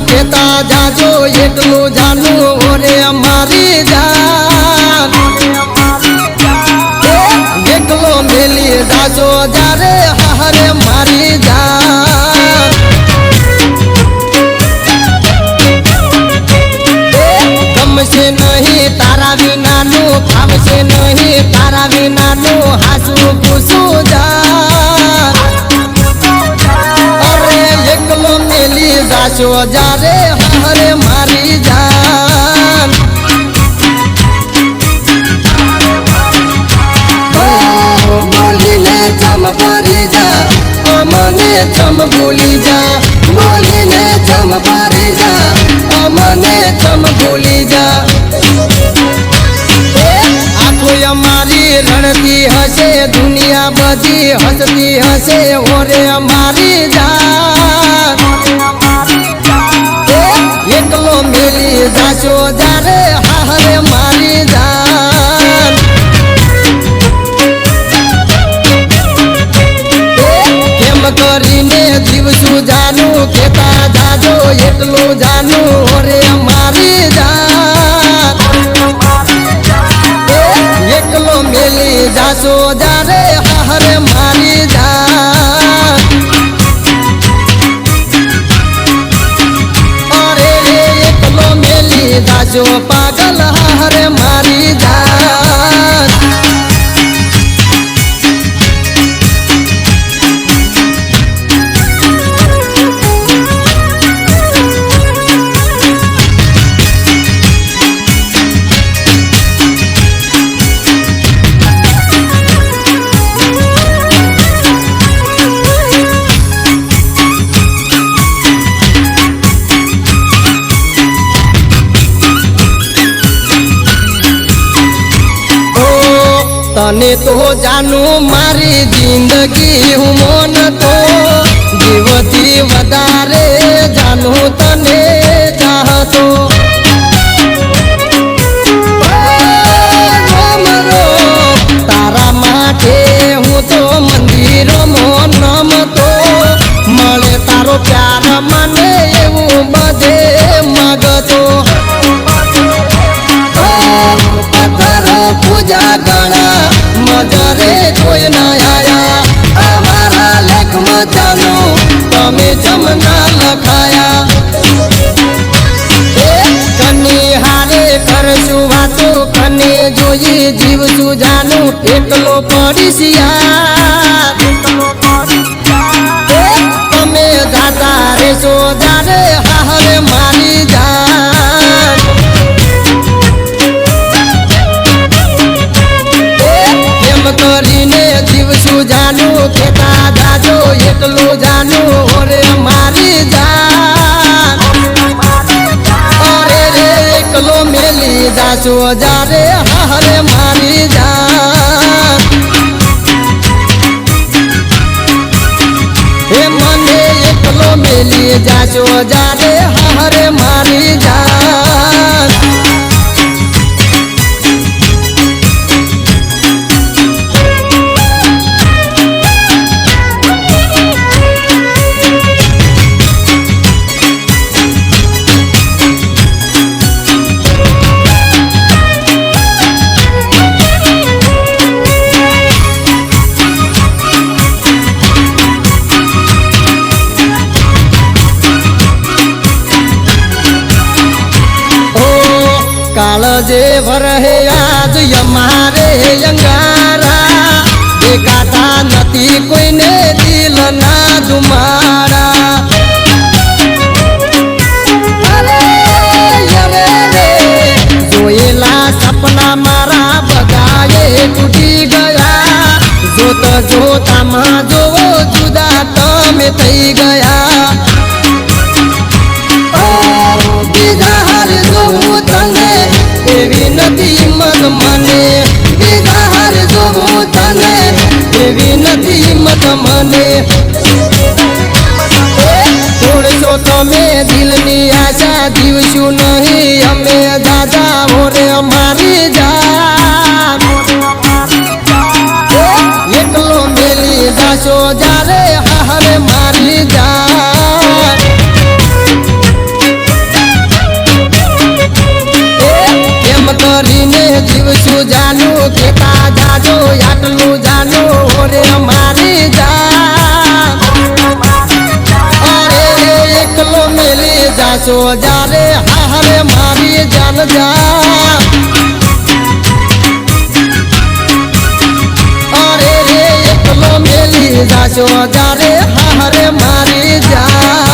केता जाजो एकलो जानू ओरे मारी जान एकलो मेली जाजो जारे हरे मारी जान गमसे नहीं तारा बिना नो खामसे नहीं तारा बिना नो हासू खुशू जान अरे एकलो मेली जाजो जारे हरे मारी जान बोलीने चम परी जा अमने चम बोली जा बोलीने चम परी जा अमने चम बोली जा आखो हमारी रणती हसे दुनिया बधी हसती हसे ओरे हमारी जान एकलो मेली जासो जारे हरे मारी जान केम करीने जीवसु जानू केता जाजो एकलो जानू ओरे मारी जान एकलो मेली जासो जारे हरे मारी जान अरे एकलो मेली जासो पागल हरे मारी जान तने तो जानू मारी जिंदगी हूँ मन तो जीवती वदारे जानू तने चाहतो तारा माटे हूँ तो मंदिर नम तो मले तारो प्यार मने एवं बधे मगतो पत्थर पूजा गणा मजरे कोई न आया हमारा लेख मचानो तमे जमना लखाया कनी हारे कर सुवातो कने जोई जीव सुजानो एकलो पड़िसिया तमे जाता रे सो जारे हरे मारी जान करीने जीव सुजानू केता जाजो एकलो जानू ओरे मारी जान अरे रे एकलो मेली जासो जारे हरे मारी जान हे मने एकलो मेली जासो जारे हरे मारी जान कालजे भरहे आज यमारे यंगारा देखाता नती कोई ने दिल ना दुमारा जोएला सपना मारा बगाए टूटी गया जोत जोता मा जो जुदा तमे थई गया एवी नदी मत मने बिगार जो तने एवी नदी मत मने थोड़े सो तमे दिल नी आशा जीवशु नहीं हमें दादा ओरे हमारी जान एकलो मेली जासो जारे हरे मारी जान જાશો જ્યારે હારે મારી જાન જા અરે રે એકલો મેલી જાશો જ્યારે હારે મારી જાન